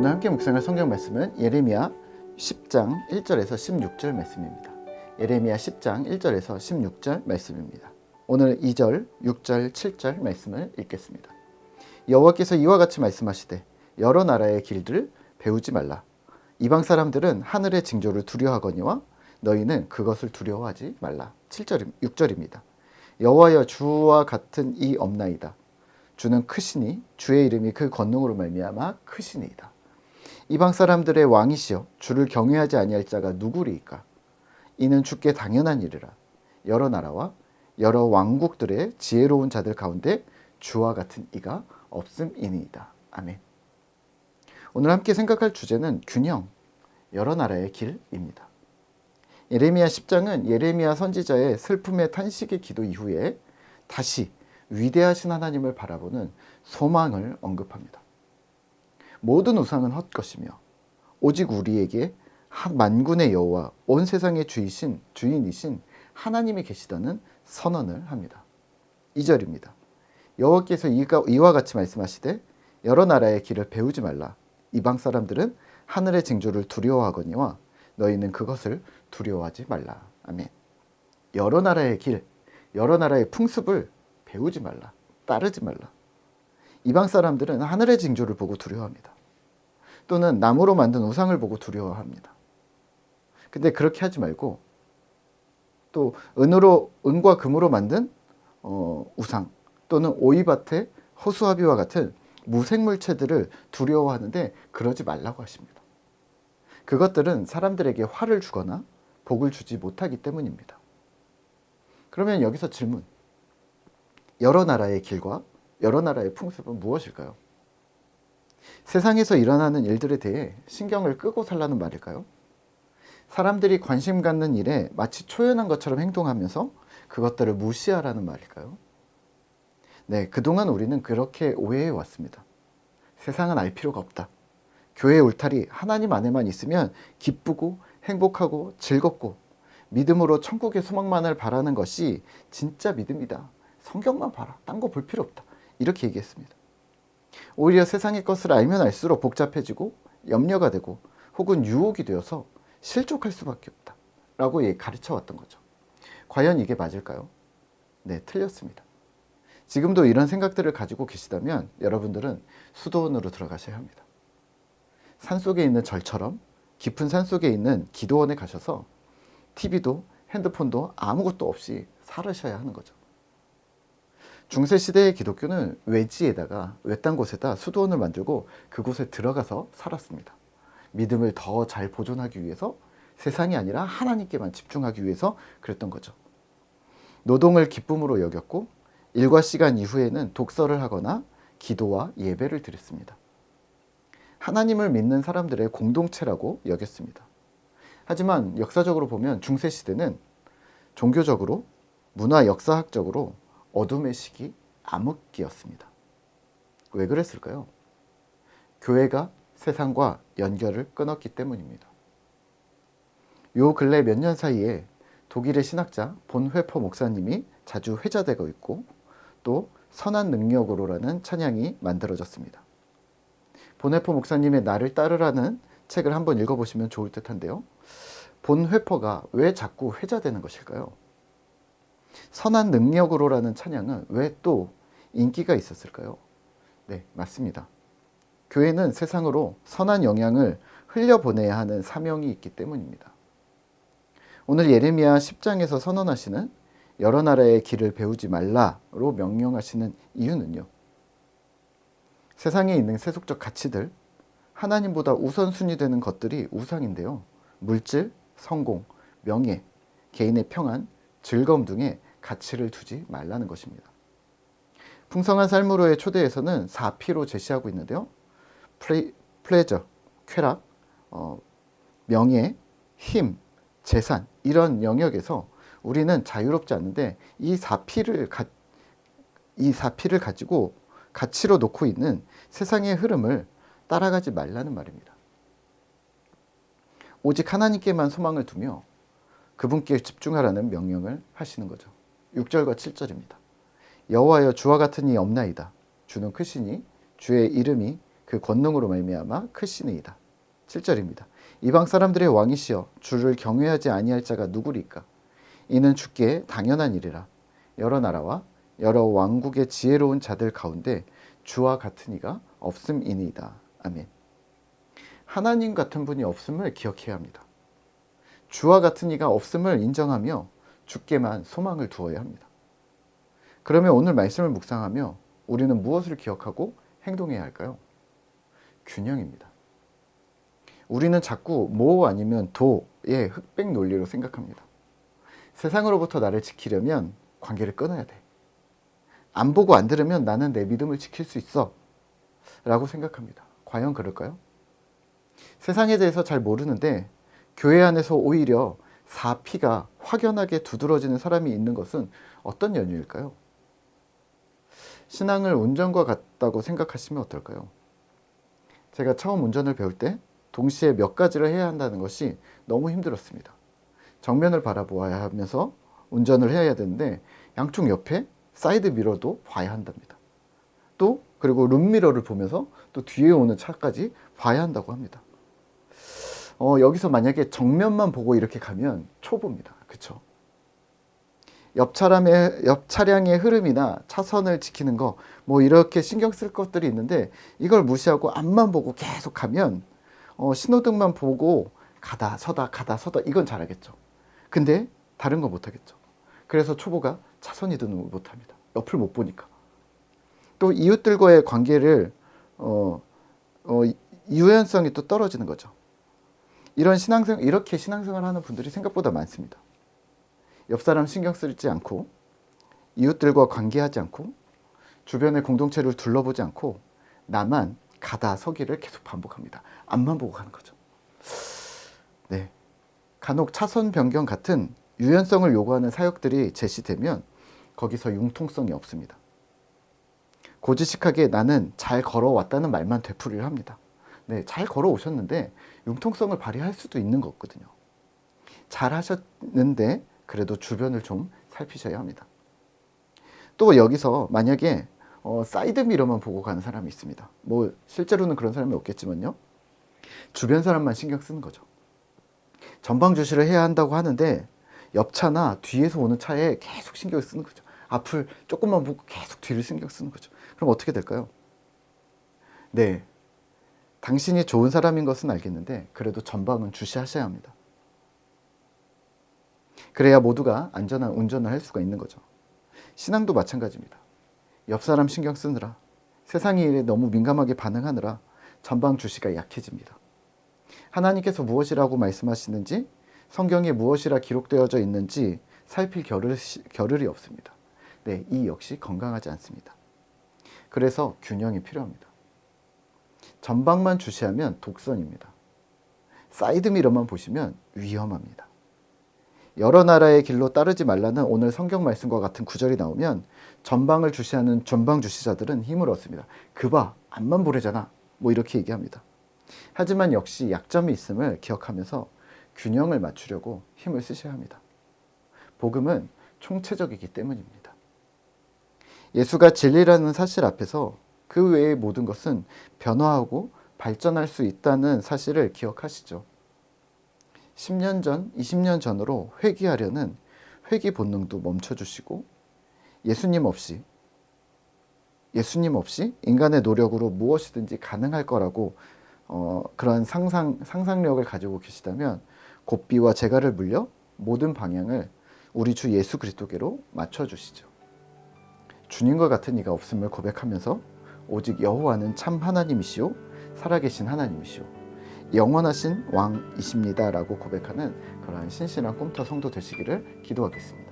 오늘 함께 묵상할 성경 말씀은 예레미야 10장 1절에서 16절 말씀입니다. 예레미야 10장 1절에서 16절 말씀입니다. 오늘 2절, 6절, 7절 말씀을 읽겠습니다. 여호와께서 이와 같이 말씀하시되 여러 나라의 길들을 배우지 말라. 이방 사람들은 하늘의 징조를 두려워하거니와 너희는 그것을 두려워하지 말라. 6절입니다. 여호와여 주와 같은 이 없나이다. 주는 크시니 주의 이름이 그 권능으로 말미암아 크시니이다. 이방 사람들의 왕이시여 주를 경외하지 아니할 자가 누구리이까? 이는 주께 당연한 일이라. 여러 나라와 여러 왕국들의 지혜로운 자들 가운데 주와 같은 이가 없음이니이다. 아멘. 오늘 함께 생각할 주제는 균형, 여러 나라의 길입니다. 예레미야 10장은 예레미야 선지자의 슬픔의 탄식의 기도 이후에 다시 위대하신 하나님을 바라보는 소망을 언급합니다. 모든 우상은 헛것이며 오직 우리에게 만군의 여호와 온 세상의 주인이신 하나님이 계시다는 선언을 합니다. 2절입니다. 여호와께서 이와 같이 말씀하시되 여러 나라의 길을 배우지 말라. 이방 사람들은 하늘의 징조를 두려워하거니와 너희는 그것을 두려워하지 말라. 아멘. 여러 나라의 길, 여러 나라의 풍습을 배우지 말라. 따르지 말라. 이방 사람들은 하늘의 징조를 보고 두려워합니다. 또는 나무로 만든 우상을 보고 두려워합니다. 근데 그렇게 하지 말고 또 은과 금으로 만든 우상 또는 오이밭의 허수아비와 같은 무생물체들을 두려워하는데 그러지 말라고 하십니다. 그것들은 사람들에게 화를 주거나 복을 주지 못하기 때문입니다. 그러면 여기서 질문. 여러 나라의 길과 여러 나라의 풍습은 무엇일까요? 세상에서 일어나는 일들에 대해 신경을 끄고 살라는 말일까요? 사람들이 관심 갖는 일에 마치 초연한 것처럼 행동하면서 그것들을 무시하라는 말일까요? 네, 그동안 우리는 그렇게 오해해 왔습니다. 세상은 알 필요가 없다. 교회의 울타리 하나님 안에만 있으면 기쁘고 행복하고 즐겁고 믿음으로 천국의 소망만을 바라는 것이 진짜 믿음이다. 성경만 봐라. 딴 거 볼 필요 없다. 이렇게 얘기했습니다. 오히려 세상의 것을 알면 알수록 복잡해지고 염려가 되고 혹은 유혹이 되어서 실족할 수밖에 없다. 라고 가르쳐왔던 거죠. 과연 이게 맞을까요? 네, 틀렸습니다. 지금도 이런 생각들을 가지고 계시다면 여러분들은 수도원으로 들어가셔야 합니다. 산속에 있는 절처럼 깊은 산속에 있는 기도원에 가셔서 TV도 핸드폰도 아무것도 없이 살으셔야 하는 거죠. 중세시대의 기독교는 외지에다가 외딴 곳에다 수도원을 만들고 그곳에 들어가서 살았습니다. 믿음을 더 잘 보존하기 위해서 세상이 아니라 하나님께만 집중하기 위해서 그랬던 거죠. 노동을 기쁨으로 여겼고 일과 시간 이후에는 독서를 하거나 기도와 예배를 드렸습니다. 하나님을 믿는 사람들의 공동체라고 여겼습니다. 하지만 역사적으로 보면 중세시대는 종교적으로, 문화 역사학적으로 어둠의 시기, 암흑기였습니다. 왜 그랬을까요? 교회가 세상과 연결을 끊었기 때문입니다. 요 근래 몇 년 사이에 독일의 신학자 본 회퍼 목사님이 자주 회자되고 있고 또 선한 능력으로라는 찬양이 만들어졌습니다. 본 회퍼 목사님의 나를 따르라는 책을 한번 읽어보시면 좋을 듯한데요. 본 회퍼가 왜 자꾸 회자되는 것일까요? 선한 능력으로라는 찬양은 왜 또 인기가 있었을까요? 네, 맞습니다. 교회는 세상으로 선한 영향을 흘려보내야 하는 사명이 있기 때문입니다. 오늘 예레미야 10장에서 선언하시는 여러 나라의 길을 배우지 말라로 명령하시는 이유는요. 세상에 있는 세속적 가치들, 하나님보다 우선순위 되는 것들이 우상인데요. 물질, 성공, 명예, 개인의 평안, 즐거움 등의 가치를 두지 말라는 것입니다. 풍성한 삶으로의 초대에서는 4P로 제시하고 있는데요. 플레저, 쾌락, 명예, 힘, 재산 이런 영역에서 우리는 자유롭지 않는데 이 4P를 가지고 가치로 놓고 있는 세상의 흐름을 따라가지 말라는 말입니다. 오직 하나님께만 소망을 두며 그분께 집중하라는 명령을 하시는 거죠. 6절과 7절입니다. 여호와여 주와 같은 이 없나이다. 주는 크시니 주의 이름이 그 권능으로 말미암아 크시니이다. 7절입니다. 이방 사람들의 왕이시여 주를 경외하지 아니할 자가 누구리까? 이는 주께 당연한 일이라. 여러 나라와 여러 왕국의 지혜로운 자들 가운데 주와 같은 이가 없음이니이다. 아멘. 하나님 같은 분이 없음을 기억해야 합니다. 주와 같은 이가 없음을 인정하며 주께만 소망을 두어야 합니다. 그러면 오늘 말씀을 묵상하며 우리는 무엇을 기억하고 행동해야 할까요? 균형입니다. 우리는 자꾸 모 아니면 도의 흑백 논리로 생각합니다. 세상으로부터 나를 지키려면 관계를 끊어야 돼. 안 보고 안 들으면 나는 내 믿음을 지킬 수 있어 라고 생각합니다. 과연 그럴까요? 세상에 대해서 잘 모르는데 교회 안에서 오히려 4P가 확연하게 두드러지는 사람이 있는 것은 어떤 연유일까요? 신앙을 운전과 같다고 생각하시면 어떨까요? 제가 처음 운전을 배울 때 동시에 몇 가지를 해야 한다는 것이 너무 힘들었습니다. 정면을 바라보아야 하면서 운전을 해야 되는데 양쪽 옆에 사이드 미러도 봐야 한답니다. 또 그리고 룸미러를 보면서 또 뒤에 오는 차까지 봐야 한다고 합니다. 여기서 만약에 정면만 보고 이렇게 가면 초보입니다. 그쵸? 옆 차량의 흐름이나 차선을 지키는 거 뭐 이렇게 신경 쓸 것들이 있는데 이걸 무시하고 앞만 보고 계속 가면 신호등만 보고 가다 서다 이건 잘하겠죠. 근데 다른 거 못하겠죠. 그래서 초보가 차선 이동을 못합니다. 옆을 못 보니까. 또 이웃들과의 관계를 유연성이 또 떨어지는 거죠. 이렇게 신앙생활 하는 분들이 생각보다 많습니다. 옆 사람 신경 쓰지 않고 이웃들과 관계하지 않고 주변의 공동체를 둘러보지 않고 나만 가다 서기를 계속 반복합니다. 앞만 보고 가는 거죠. 네, 간혹 차선 변경 같은 유연성을 요구하는 사역들이 제시되면 거기서 융통성이 없습니다. 고지식하게 나는 잘 걸어왔다는 말만 되풀이를 합니다. 네, 잘 걸어오셨는데 융통성을 발휘할 수도 있는 거거든요. 잘 하셨는데 그래도 주변을 좀 살피셔야 합니다. 또 여기서 만약에 사이드 미러만 보고 가는 사람이 있습니다. 뭐 실제로는 그런 사람이 없겠지만요. 주변 사람만 신경 쓰는 거죠. 전방 주시를 해야 한다고 하는데 옆차나 뒤에서 오는 차에 계속 신경을 쓰는 거죠. 앞을 조금만 보고 계속 뒤를 신경 쓰는 거죠. 그럼 어떻게 될까요? 네, 당신이 좋은 사람인 것은 알겠는데 그래도 전방은 주시하셔야 합니다. 그래야 모두가 안전한 운전을 할 수가 있는 거죠. 신앙도 마찬가지입니다. 옆 사람 신경 쓰느라 세상의 일에 너무 민감하게 반응하느라 전방 주시가 약해집니다. 하나님께서 무엇이라고 말씀하시는지 성경에 무엇이라 기록되어져 있는지 살필 겨를이 없습니다. 네, 이 역시 건강하지 않습니다. 그래서 균형이 필요합니다. 전방만 주시하면 독선입니다. 사이드미러만 보시면 위험합니다. 여러 나라의 길로 따르지 말라는 오늘 성경 말씀과 같은 구절이 나오면 전방을 주시하는 전방 주시자들은 힘을 얻습니다. 그봐 앞만 보래잖아 뭐 이렇게 얘기합니다. 하지만 역시 약점이 있음을 기억하면서 균형을 맞추려고 힘을 쓰셔야 합니다. 복음은 총체적이기 때문입니다. 예수가 진리라는 사실 앞에서 그 외의 모든 것은 변화하고 발전할 수 있다는 사실을 기억하시죠. 10년 전, 20년 전으로 회귀하려는 회귀 본능도 멈춰주시고 예수님 없이 인간의 노력으로 무엇이든지 가능할 거라고 그런 상상력을 가지고 계시다면 고삐와 재갈을 물려 모든 방향을 우리 주 예수 그리스도께로 맞춰주시죠. 주님과 같은 이가 없음을 고백하면서 오직 여호와는 참 하나님이시오 살아계신 하나님이시오 영원하신 왕이십니다 라고 고백하는 그러한 신실한 꿈터 성도 되시기를 기도하겠습니다.